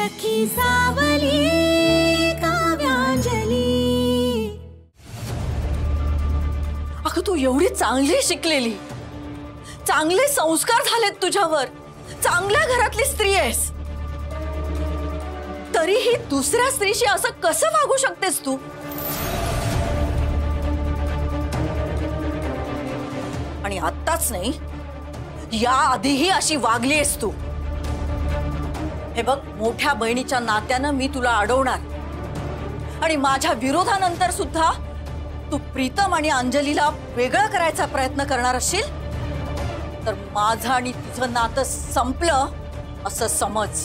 सखी सावली काव्यांजली। अगं तू एवढी चांगली शिकलेली, चांगले संस्कार झालेत तुझ्यावर, चांगल्या घरातली स्त्री आहेस, तरीही दुसऱ्या स्त्रीशी असं कसं वागू शकतेस तू? आणि आत्ताच नाही, या आधीही अशी वागलीस तू। हे बघ, मोठ्या बहिणीच्या नात्यानं मी तुला अडवणार आणि माझ्या विरोधानंतर सुद्धा तू प्रीतम आणि अंजलीला वेगळं करायचा प्रयत्न करणार असशील तर माझं आणि तुझं नातं संपलं असं समज।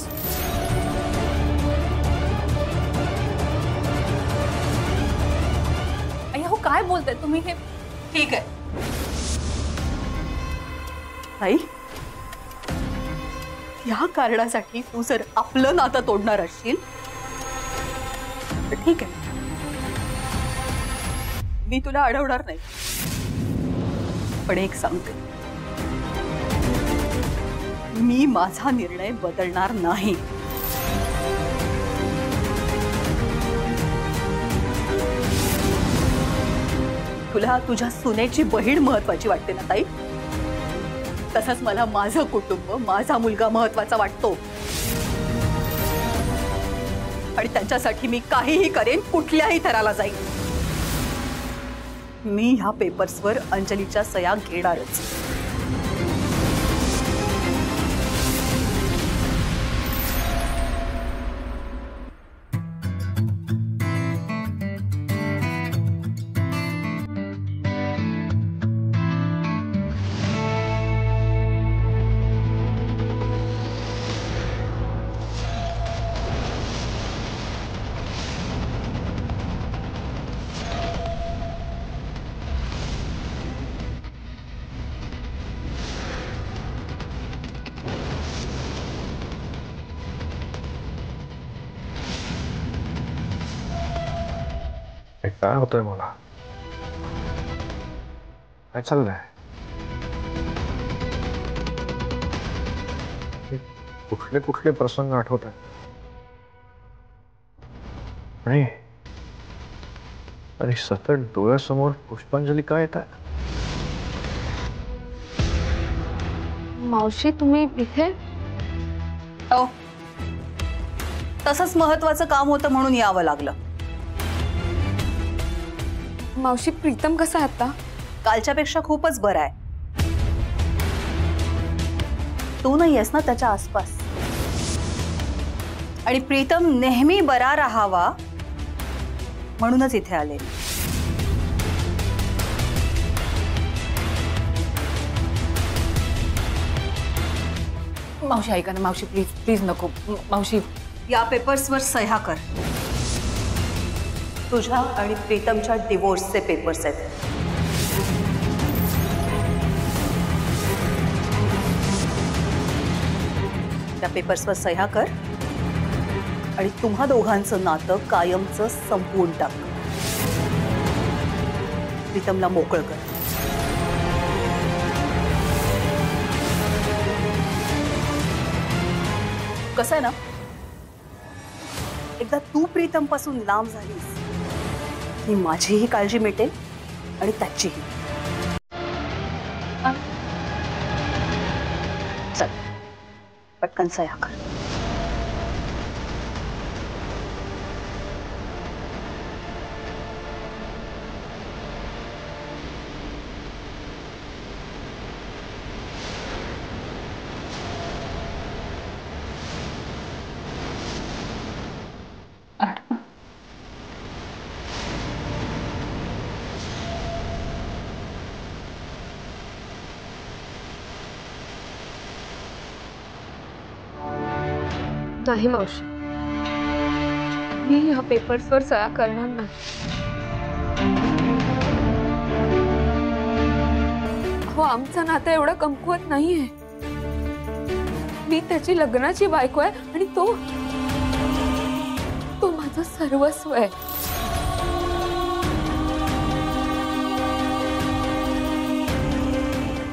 अय्या काय बोलताय तुम्ही? हे ठीक आहे ताई, या कारणासाठी तू जर आपलं नातं तोडणार असशील तर ठीक आहे, मी तुला अडवणार नाही। पण एक सांगते, मी माझा निर्णय बदलणार नाही। तुला तुझ्या सुनेची बहीण महत्वाची वाटते ना ताई, तसंच मला माझं कुटुंब, माझा मुलगा महत्वाचा वाटतो आणि त्यांच्यासाठी मी काहीही करेन, कुठल्याही थराला जाईन। मी ह्या पेपर्सवर अंजलीच्या सह्या घेणारच। काय होतंय मला? काय चाललंय? कुठले कुठले प्रसंग आठवत आहेत? नाही, अरे सतत डोळ्यासमोर पुष्पांजली काय येत आहे? मावशी तुम्ही इथे? हो, तसंच महत्वाचं काम होतं म्हणून यावं लागलं। मावशी प्रीतम कसा आहे आता? कालच्यापेक्षा खूपच बरा आहे। तू नाही आहेस ना त्याच्या आसपास, आणि प्रीतम नेहमी बरा राहावा म्हणूनच इथे आले। मावशी ऐका ना मावशी, प्लीज प्लीज नको मावशी। या पेपर्सवर सह्या कर। तुझ्या आणि प्रीतमच्या डिवोर्सचे पेपर्स आहेत। त्या पेपर्सवर सह्या कर आणि तुम्हा दोघांचं नातं कायमचं संपवून टाक। प्रीतमला मोकळं कर। कसं आहे ना, एकदा तू प्रीतम पासून लांब झालीस की माझीही काळजी मिटेल आणि त्याचीही। चल पटकन सह्या कर। नाही मावशी, मी ह्या पेपर्सवर सह्या करणार नाही। हो, आमचं नातं एवढं कमकुवत नाहीये। मी त्याची लग्नाची बायको आहे आणि तो माझं सर्वस्व आहे।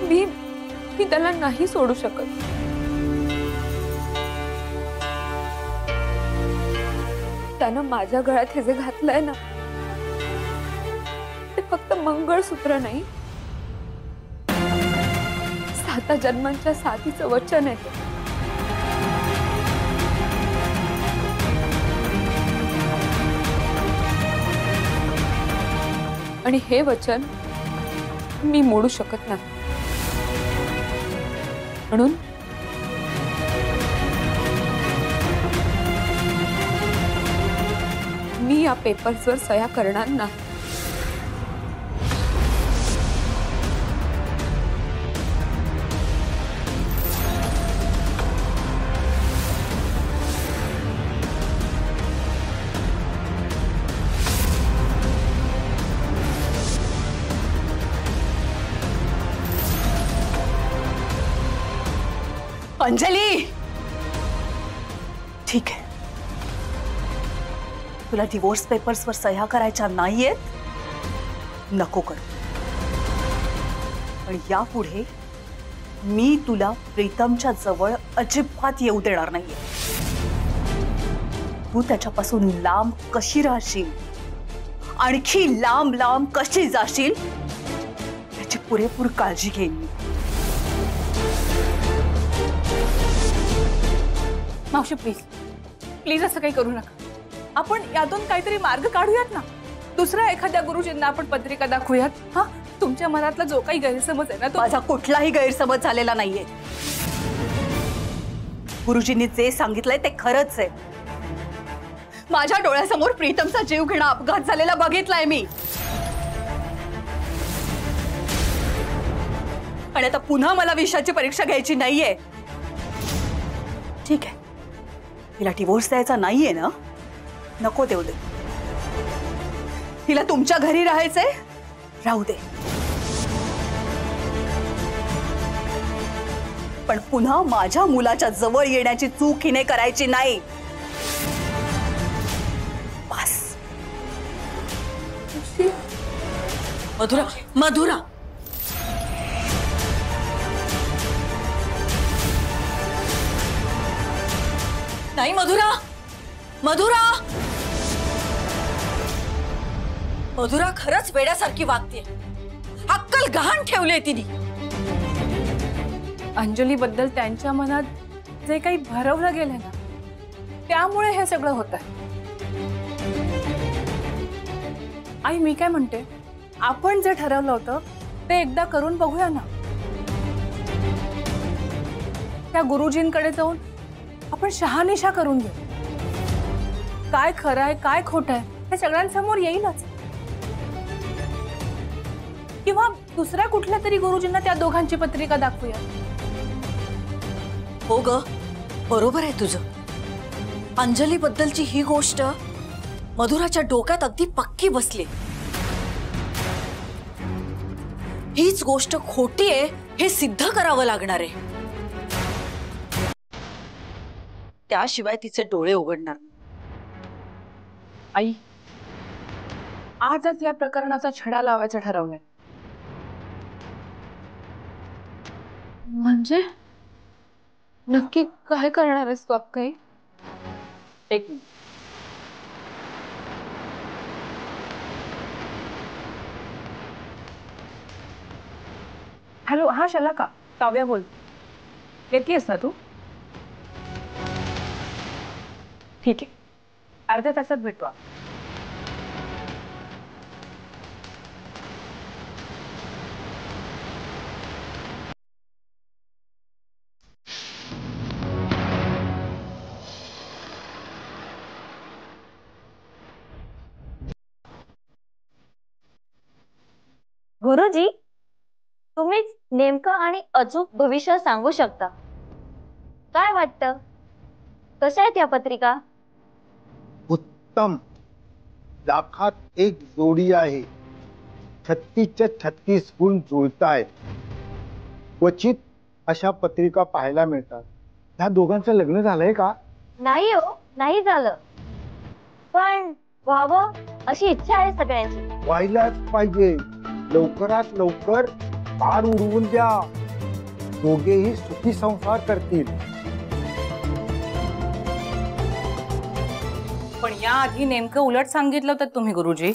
मी त्याला नाही सोडू शकत। त्यानं माझ्या गळ्यात हे जे घातलंय ना, ते फक्त मंगळसूत्र नाही, 7 जन्मांच्या साथीचं वचन आहे ते. आणि हे वचन मी मोडू शकत नाही. म्हणून मी या पेपर्सवर सह्या करणार नाही. अंजली, ठीक आहे, तुला डिवोर्स पेपर्सवर सह्या करायच्या नाहीयेत, नको कर. पण यापुढे मी तुला प्रीतमच्या जवळ अजिबात येऊ देणार नाहीये. तू त्याच्यापासून लांब कशी राहशील, आणखी लांब लांब कशी जाशील, याची पुरेपूर काळजी घेईन मी. मावशी प्लीज प्लीज असं काही करू नका. आपण यातून काहीतरी मार्ग काढूयात ना. दुसऱ्या एखाद्या गुरुजींना आपण पत्रिका दाखवूयात. हा, तुमच्या मनातला जो काही गैरसमज आहे ना, तो माझा कुठलाही गैरसमज झालेला नाहीये. गुरुजींनी जे सांगितलंय ते खरंच आहे. माझ्या डोळ्यासमोर प्रीतमचा जीव घेणं अपघात झालेला बघितलाय मी. आणि आता पुन्हा मला विषयाची परीक्षा घ्यायची नाहीये. ठीक आहे, तिला डिवोर्स द्यायचा नाहीये ना, नको देऊ दे. तिला तुमच्या घरी राहायचंय, राहू दे. पण पुन्हा माझ्या मुलाच्या जवळ येण्याची चूक हिने करायची नाही. बस. मधुरा, मधुरा, नाही मधुरा, मधुरा, मधुरा खरंच वेड्यासारखी वागते. अक्कल गहाण ठेवले तिने. अंजली बद्दल त्यांच्या मनात जे काही भरवलं गेलं ना, त्यामुळे हे सगळं होत आहे. आई, मी काय म्हणते, आपण जे ठरवलं होतं ते एकदा करून बघूया ना. त्या गुरुजींकडे जाऊन आपण शहानिशा करून घेऊ. काय खरं आहे काय खोटं आहे हे सगळ्यांसमोर येईलच. किंवा दुसऱ्या कुठल्या तरी गुरुजींना त्या दोघांची पत्रिका दाखवूया. हो ग, बरोबर आहे तुझं. अंजली बद्दलची ही गोष्ट मधुराच्या डोक्यात अगदी पक्की बसली. हीच गोष्ट खोटी आहे हे सिद्ध करावं लागणार आहे. त्याशिवाय तिचे डोळे उघडणार. आई, आजच या प्रकरणाचा छडा लावायचा ठरवलंय. म्हणजे नक्की काय करणार आहेस तू काही? एक मिनिट. हॅलो, हा शलाका, काव्या बोल. येतेस ना तू? ठीक आहे, अर्ध्या तासात भेटू. गुरुजी, तुम्ही नेमकं आणि अचूक भविष्य सांगू शकता. काय वाटतं, कशा आहेत या पत्रिका? उत्तम. लाखात एक जोडी आहे. 36च्या 36 गुण जुळतायत. क्वचित अशा पत्रिका पाहायला मिळतात. ह्या दोघांचं लग्न झालंय का? नाही हो, नाही झालं. पण व्हावं अशी इच्छा आहे सगळ्यांची. व्हायलाच पाहिजे. लवकरात लवकर पार उडवून द्या. दोघेही सुखी संसार करतील. पण याआधी नेमकं उलट सांगितलं होतं तुम्ही गुरुजी.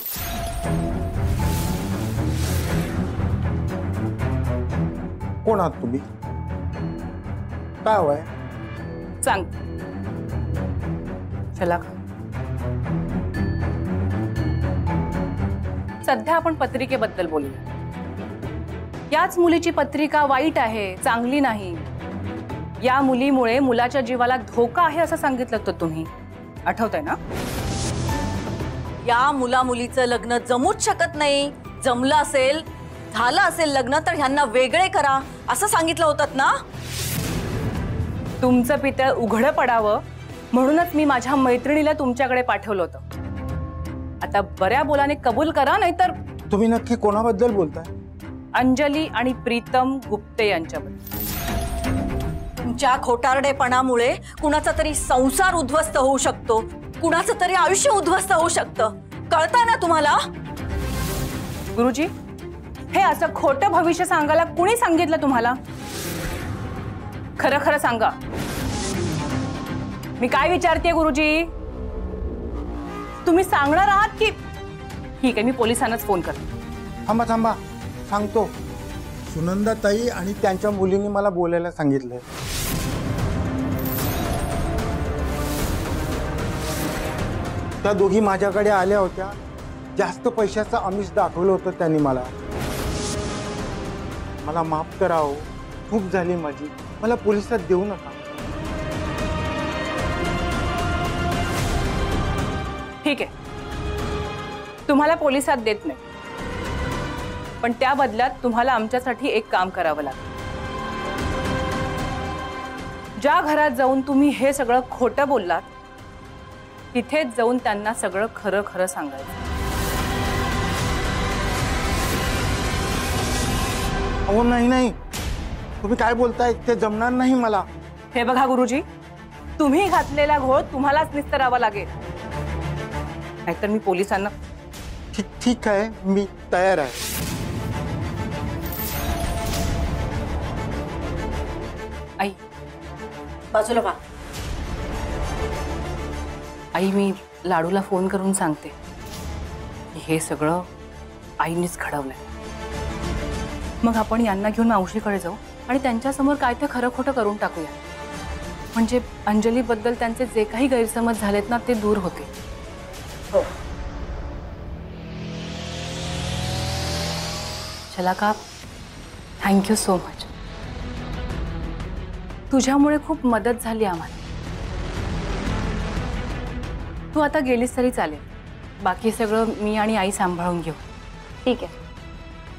कोण आहात तुम्ही? काय हवंय? सांग. चला का सध्या आपण पत्रिकेबद्दल बोलूया. याच मुलीची पत्रिका वाईट आहे, चांगली नाही. या मुलीमुळे मुलाच्या जीवाला धोका आहे असं सांगितलं होतं तुम्ही, आठवतंय ना? या मुला मुलीचं लग्न जमूच शकत नाही. जमलं असेल, झालं असेल लग्न तर ह्यांना वेगळे करा असं सांगितलं होतं ना. तुमचं पितळ उघडं पडावं म्हणूनच मी माझ्या मैत्रिणीला तुमच्याकडे पाठवलं होतं. आता बऱ्या बोलाने कबूल करा, नाहीतर. तुम्ही नक्की कोणाबद्दल बोलताय? अंजली आणि प्रीतम गुप्ते यांच्याबद्दल. तुमच्या खोटारडेपणामुळे कुणाचा तरी संसार उद्ध्वस्त होऊ शकतो, कुणाचं तरी आयुष्य उद्ध्वस्त होऊ शकतं. कळतंय ना तुम्हाला? गुरुजी, हे असं खोटं भविष्य सांगायला कुणी सांगितलं तुम्हाला? खरं खरं सांगा. मी काय विचारतेय गुरुजी? तुम्ही सांगणार आहात की? ठीक आहे, मी पोलिसांनाच फोन करते. थांबा थांबा, सांगतो. सुनंदा ताई आणि त्यांच्या मुलीने मला बोलायला सांगितलंय. त्या दोघी माझ्याकडे आल्या होत्या. जास्त पैशाचं आमिष दाखवलं होतं त्यांनी मला. मला माफ करा हो, चूक झाली माझी. मला पोलिसात देऊ नका. ठीक आहे, तुम्हाला पोलिसात देत नाही, पण त्या बदल्यात तुम्हाला आमच्यासाठी एक काम करावं लागेल. ज्या घरात जाऊन तुम्ही हे सगळं खोटं बोललात तिथेच जाऊन त्यांना सगळं खरं खरं सांगायचं. हो नाही नाही, तुम्ही काय बोलताय ते जमणार नाही मला. हे बघा गुरुजी, तुम्ही घातलेला घोळ तुम्हालाच निस्तरावा लागेल, नाहीतर मी पोलिसांना. ठीक ठीक आहे, मी तयार आहे. आई, बाजूला व्हा. आई, मी लाडूला फोन करून सांगते की हे सगळं आईनेच घडवलंय. मग आपण यांना घेऊन मावशीकडे जाऊ आणि त्यांच्यासमोर काय ते खरं खोटं करून टाकूया. म्हणजे अंजलीबद्दल त्यांचे जे काही गैरसमज झालेत ना ते दूर होते. हो. शलाका, थँक्यू सो मच. तुझ्यामुळे खूप मदत झाली आम्हाला. तू आता गेलीस तरी चालेल, बाकी सगळं मी आणि आई सांभाळून घेऊ. ठीक आहे.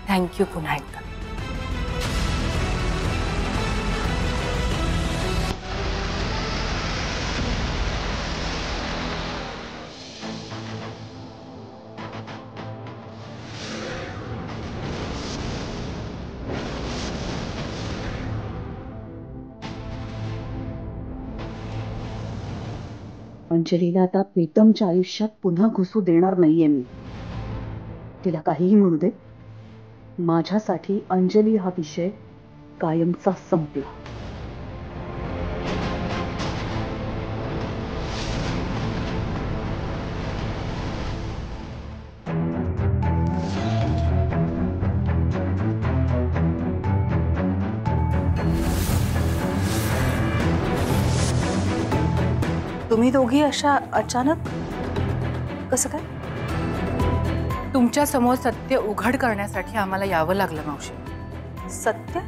थँक्यू पुन्हा एकदा. अंजलीला आता प्रीतमच्या आयुष्यात पुन्हा घुसू देणार नाहीये मी. तिला काहीही म्हणू दे, माझ्यासाठी अंजली हा विषय कायमचा संपला. तुम्ही दोघी अशा अचानक कसं काय? तुमच्या समोर सत्य उघड करण्यासाठी आम्हाला यावं लागलं मावशी. सत्य?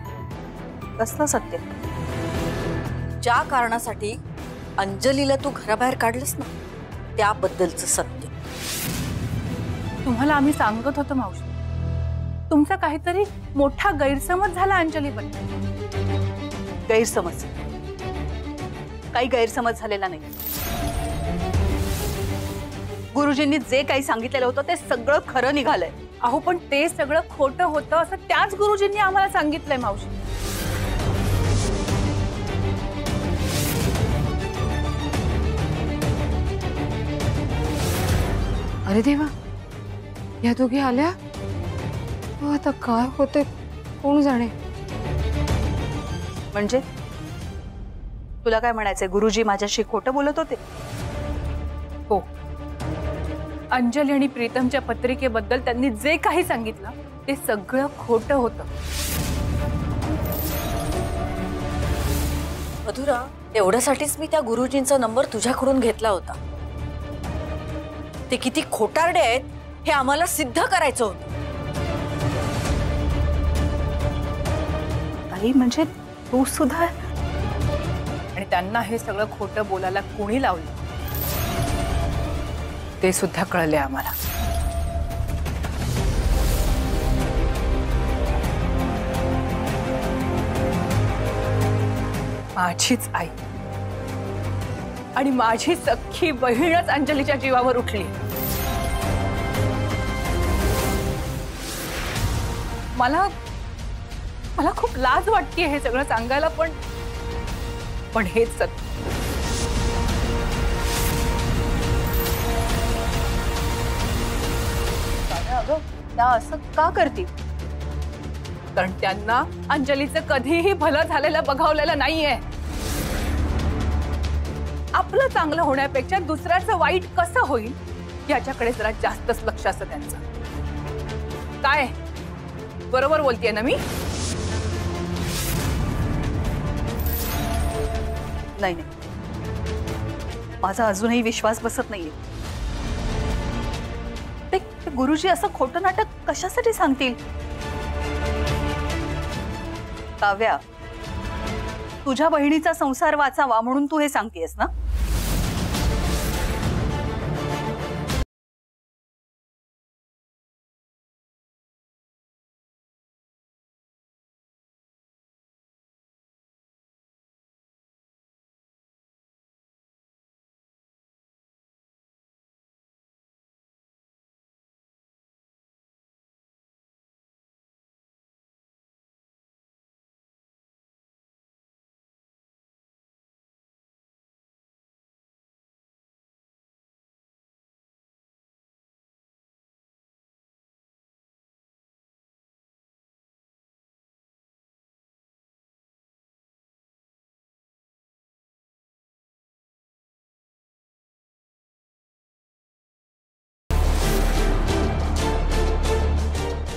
कसलं सत्य? ज्या कारणासाठी अंजलीला तू घराबाहेर काढलंस ना त्याबद्दलचं सत्य. तुम्हाला आम्ही सांगत होतो मावशी, तुमचा काहीतरी मोठा गैरसमज झाला अंजलीबद्दल. गैरसमज? काही गैरसमज झालेला नाही. गुरुजींनी जे काही सांगितलेलं होतं ते सगळं खरं निघालंय. अहो, पण ते सगळं खोटं होतं असं त्याच गुरुजींनी आम्हाला सांगितलंय मावशी. अरे देवा, या दोघी आल्या. हो, आता काय होते कोण जाणे. म्हणजे तुला काय म्हणायचंय? गुरुजी माझ्याशी खोटं बोलत होते? हो, अंजली आणि प्रीतमच्या पत्रिकेबद्दल त्यांनी जे काही सांगितलं ते सगळं खोटं होतं. मधुरा, एवढ्यासाठीच मी त्या गुरुजींचा नंबर तुझ्याकडून घेतला होता. ते किती खोटारडे आहेत हे आम्हाला सिद्ध करायचं होतं. आई म्हणजे तू सुद्धा, आणि त्यांना हे सगळं खोटं बोलायला कोणी लावलं ते सुद्धा कळले आम्हाला. माझीच आई आणि माझी सख्खी बहीणच अंजलीच्या जीवावर उठली. मला मला खूप लाज वाटते हे सगळं सांगायला, पण हेच सत्य. अगं त्या असं का करतील? कारण त्यांना अंजलीचं कधीही भलं झालेलं बघावलेलं नाहीये. आपलं चांगलं होण्यापेक्षा दुसऱ्याचं वाईट कसं होईल याच्याकडे जरा जास्तच लक्ष असतं त्यांचं. काय बरोबर बोलतेय ना मी? नाही, माझा अजूनही विश्वास बसत नाहीये. ते गुरुजी असं खोटं नाटक कशासाठी सांगतील? काव्या, तुझ्या बहिणीचा संसार वाचावा म्हणून तू हे सांगतेस ना?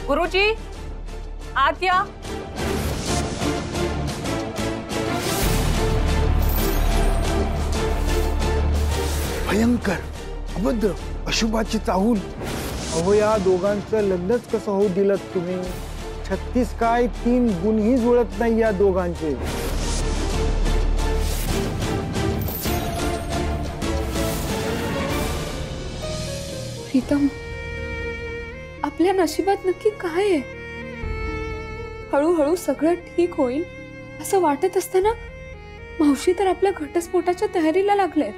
गुरुजी आत या. भयंकर अभद्र अशुभाची चाहूल. अहो या दोघांचं लग्नच कसं होऊ दिलं तुम्ही? 36 काय 3 गुणही जुळत नाही या दोघांचे. प्रीतम, आपल्या नशिबात नक्की काय आहे? हळूहळू सगळं ठीक होईल असं वाटत असताना मावशी तर आपल्या घटस्फोटाच्या तयारीला लागले.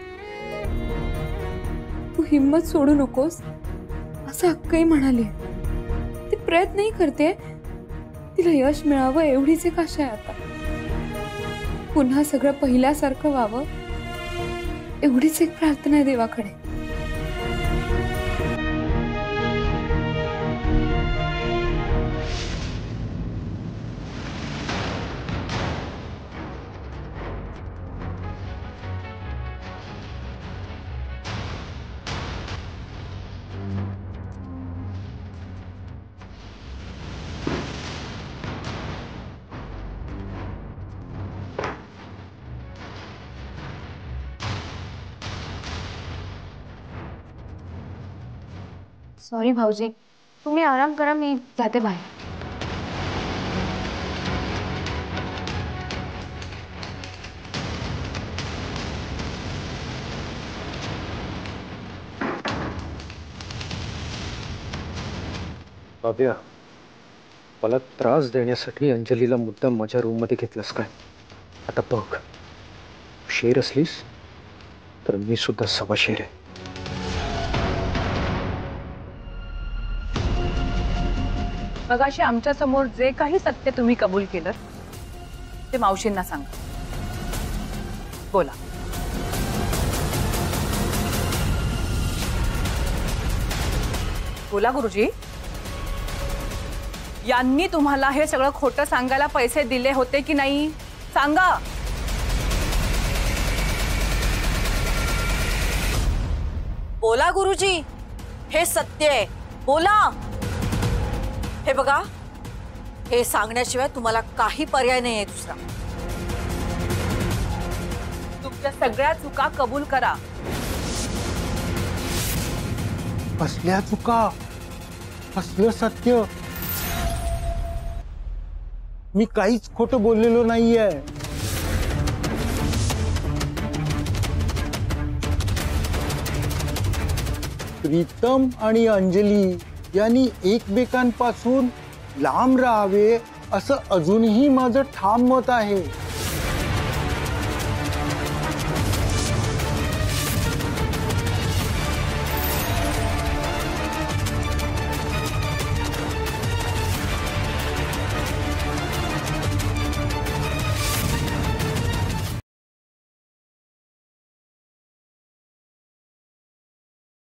तू हिम्मत सोडू नकोस असं अक्कही म्हणाली. ती प्रयत्नही करते तिला यश मिळावं एवढीच एक आशा आहे. आता पुन्हा सगळं पहिल्यासारखं व्हावं एवढीच एक प्रार्थना आहे देवाकडे. सॉरी भाऊजी, तुम्ही आराम करा, मी जाते बाहेर. काव्या, मला त्रास देण्यासाठी अंजलीला मुद्दाम माझ्या रूम मध्ये घेतलंस काय? आता बघ, शेर असलीस तर मी सुद्धा सवा शेर आहे. मगाशी आमच्या समोर जे काही सत्य तुम्ही कबूल केलं ते मावशींना सांगा. बोला. बोला गुरुजी. यांनी तुम्हाला हे सगळं खोटं सांगायला पैसे दिले होते की नाही? सांगा. बोला गुरुजी, हे सत्य आहे, बोला. हे बघा, हे सांगण्याशिवाय तुम्हाला काही पर्याय नाहीये दुसरा. तुमच्या सगळ्या चुका कबूल करा. कसल्या चुका, कसलं सत्य? मी काहीच खोटं बोललेलो नाहीये. प्रीतम आणि अंजली यांनी एकमेकांपासून लांब राहावे असं अजूनही माझं ठाम मत आहे.